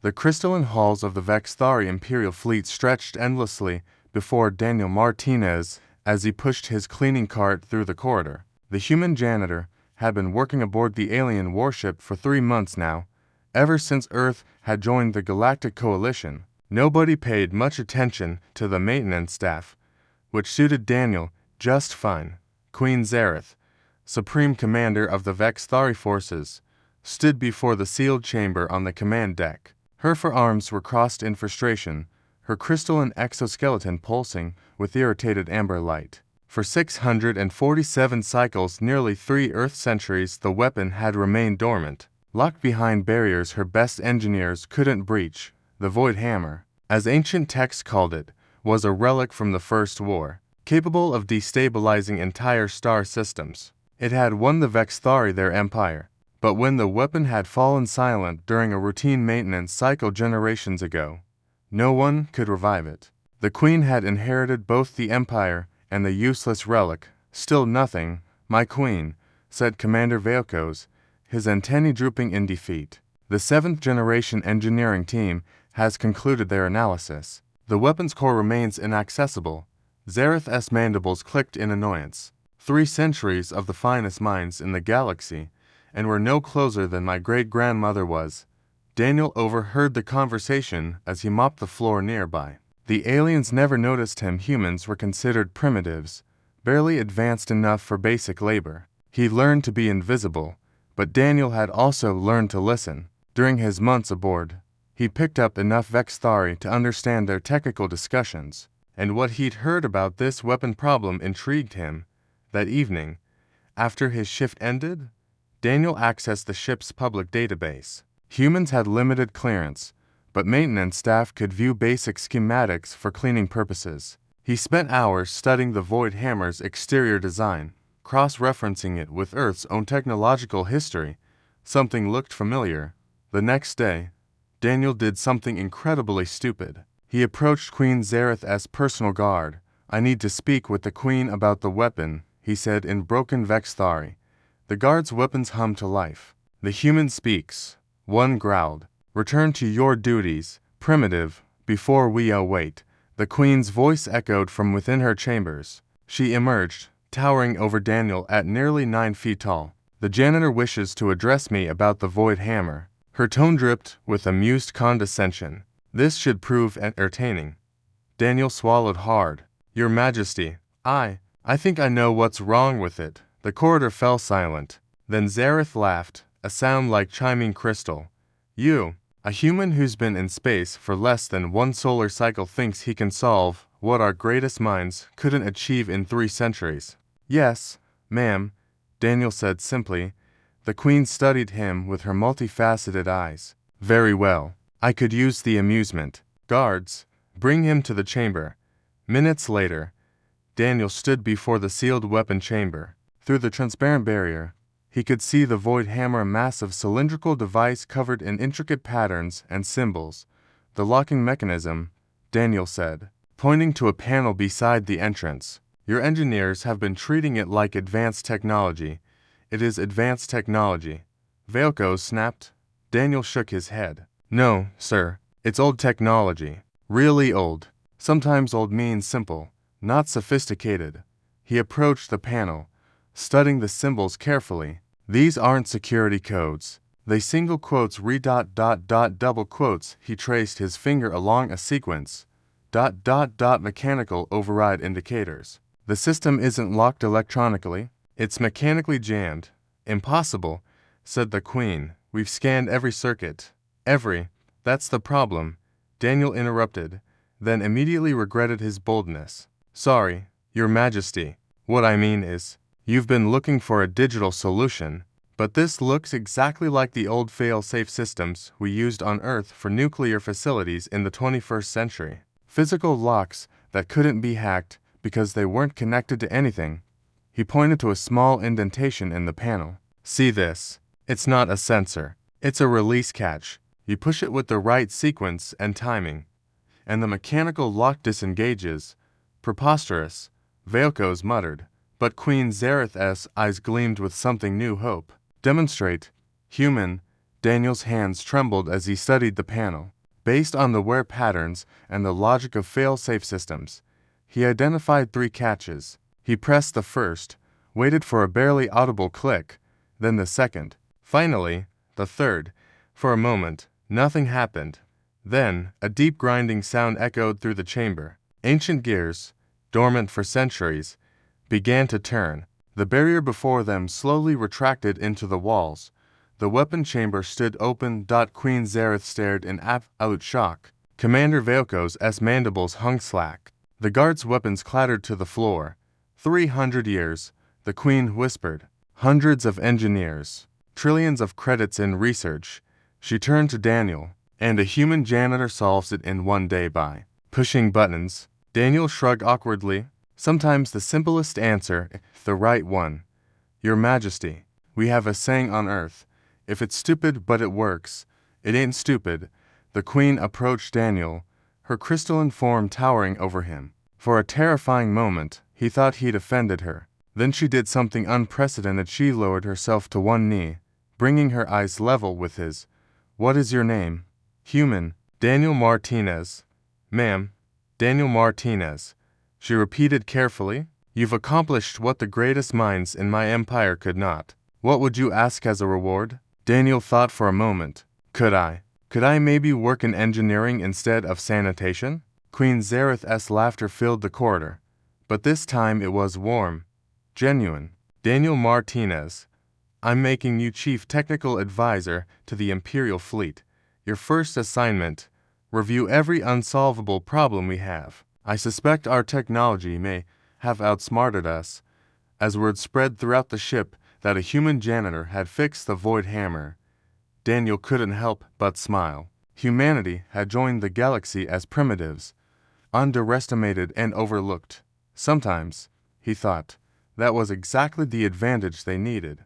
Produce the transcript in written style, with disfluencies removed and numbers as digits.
The crystalline halls of the Vexthari Imperial fleet stretched endlessly before Daniel Martinez as he pushed his cleaning cart through the corridor. The human janitor had been working aboard the alien warship for 3 months now, ever since Earth had joined the Galactic Coalition. Nobody paid much attention to the maintenance staff, which suited Daniel just fine. Queen Zareth, Supreme Commander of the Vexthari forces, stood before the sealed chamber on the command deck. Her forearms were crossed in frustration, her crystalline exoskeleton pulsing with irritated amber light. For 647 cycles, nearly 3 Earth centuries, the weapon had remained dormant, locked behind barriers her best engineers couldn't breach. The Void Hammer, as ancient texts called it, was a relic from the First War, capable of destabilizing entire star systems. It had won the Vexthari their empire, but when the weapon had fallen silent during a routine maintenance cycle generations ago, no one could revive it. The Queen had inherited both the empire and the useless relic. Still nothing, my queen, said Commander Velkos, his antennae drooping in defeat. The 7th-generation engineering team has concluded their analysis. The weapon's core remains inaccessible. Zareth's mandibles clicked in annoyance. 3 centuries of the finest minds in the galaxy, and we're no closer than my great-grandmother was. Daniel overheard the conversation as he mopped the floor nearby. The aliens never noticed him. Humans were considered primitives, barely advanced enough for basic labor. He learned to be invisible, but Daniel had also learned to listen. During his months aboard, he picked up enough Vexthari to understand their technical discussions, and what he'd heard about this weapon problem intrigued him. That evening, after his shift ended, Daniel accessed the ship's public database. Humans had limited clearance, but maintenance staff could view basic schematics for cleaning purposes. He spent hours studying the Void Hammer's exterior design, cross-referencing it with Earth's own technological history. Something looked familiar. The next day, Daniel did something incredibly stupid. He approached Queen Zareth's personal guard. I need to speak with the Queen about the weapon, he said in broken Vexthari. The guard's weapons hummed to life. The human speaks. One growled. Return to your duties, primitive, before we await. The Queen's voice echoed from within her chambers. She emerged, towering over Daniel at nearly 9 feet tall. The janitor wishes to address me about the Void Hammer. Her tone dripped with amused condescension. This should prove entertaining. Daniel swallowed hard. Your Majesty, I think I know what's wrong with it. The corridor fell silent. Then Zareth laughed, a sound like chiming crystal. You, a human who's been in space for less than 1 solar cycle, thinks he can solve what our greatest minds couldn't achieve in 3 centuries. Yes, ma'am, Daniel said simply. The Queen studied him with her multifaceted eyes. Very well. I could use the amusement. Guards, bring him to the chamber. Minutes later, Daniel stood before the sealed weapon chamber. Through the transparent barrier, he could see the Void Hammer, a massive cylindrical device covered in intricate patterns and symbols. The locking mechanism, Daniel said, pointing to a panel beside the entrance. Your engineers have been treating it like advanced technology. It is advanced technology. Velkos snapped. Daniel shook his head. No, sir, it's old technology. Really old. Sometimes old means simple, not sophisticated. He approached the panel, studying the symbols carefully. These aren't security codes. They single quotes read ... double quotes. He traced his finger along a sequence. ... mechanical override indicators. The system isn't locked electronically. It's mechanically jammed. Impossible, said the Queen. We've scanned every circuit. Every. That's the problem. Daniel interrupted, then immediately regretted his boldness. Sorry, Your Majesty. What I mean is, you've been looking for a digital solution, but this looks exactly like the old fail-safe systems we used on Earth for nuclear facilities in the 21st century. Physical locks that couldn't be hacked because they weren't connected to anything. He pointed to a small indentation in the panel. See this? It's not a sensor. It's a release catch. You push it with the right sequence and timing, and the mechanical lock disengages. Preposterous, Velkos muttered. But Queen Zareth's eyes gleamed with something new. Hope. Demonstrate. Human, Daniel's hands trembled as he studied the panel. Based on the wear patterns and the logic of fail-safe systems, he identified 3 catches. He pressed the first, waited for a barely audible click, then the second, finally, the third. For a moment, nothing happened. Then, a deep grinding sound echoed through the chamber. Ancient gears, dormant for centuries, began to turn. The barrier before them slowly retracted into the walls. The weapon chamber stood open. Queen Zareth stared in absolute shock. Commander Veoko's mandibles hung slack. The guards' weapons clattered to the floor. 300 years, the Queen whispered. Hundreds of engineers. Trillions of credits in research. She turned to Daniel. And a human janitor solves it in 1 day by pushing buttons. Daniel shrugged awkwardly. Sometimes the simplest answer, the right one. Your Majesty, we have a saying on Earth. If it's stupid but it works, it ain't stupid. The Queen approached Daniel, her crystalline form towering over him. For a terrifying moment, he thought he'd offended her. Then she did something unprecedented. She lowered herself to one knee, bringing her eyes level with his. What is your name? Human. Daniel Martinez. Ma'am, Daniel Martinez. She repeated carefully. You've accomplished what the greatest minds in my empire could not. What would you ask as a reward? Daniel thought for a moment. Could I maybe work in engineering instead of sanitation? Queen Zareth's laughter filled the corridor. But this time it was warm, genuine. Daniel Martinez, I'm making you Chief Technical Advisor to the Imperial Fleet. Your first assignment, review every unsolvable problem we have. I suspect our technology may have outsmarted us. As word spread throughout the ship that a human janitor had fixed the void hammer, Daniel couldn't help but smile. Humanity had joined the galaxy as primitives, underestimated and overlooked. Sometimes, he thought, that was exactly the advantage they needed.